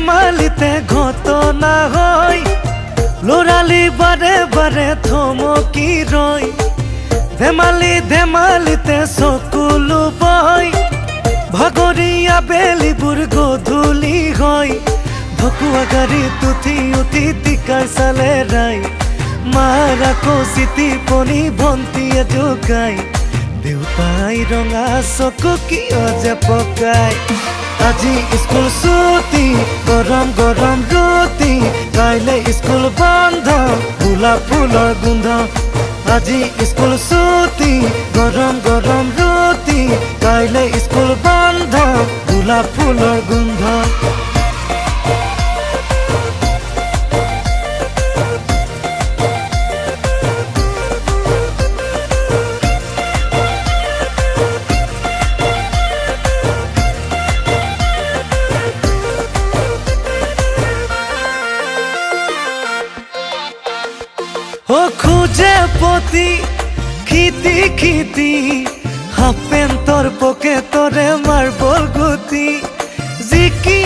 ধেমালিতে ঘটনা হয় লৰালি বাৰে বাৰে থমকি ৰয় ধেমালিতে চকুলো বয় ভাগৰীয়া বেলিবোৰ গধূলি হয় ভকুৱা গাড়ীত উঠি টিকাৰ চালে ৰাই মাৰ আকৌ চিঠি পনি ভণ্টিয়ে জোকাই দেউতাই ৰঙা চকু কিয় যে পকাই আজি স্কুল ছুটি গৰম গৰম ৰুটি কাইলে স্কুল বন্ধ গোলাপ ফুলৰ গোন্ধ আজি স্কুল ছুটি গৰম গৰম ৰুটি কাইলে স্কুল বন্ধ গোলাপ ফুলৰ গোন্ধ ও খুঁজে পতি খিতি হাফ পেন্টৰ পকেটৰে মাৰ্বল গুটি জিকি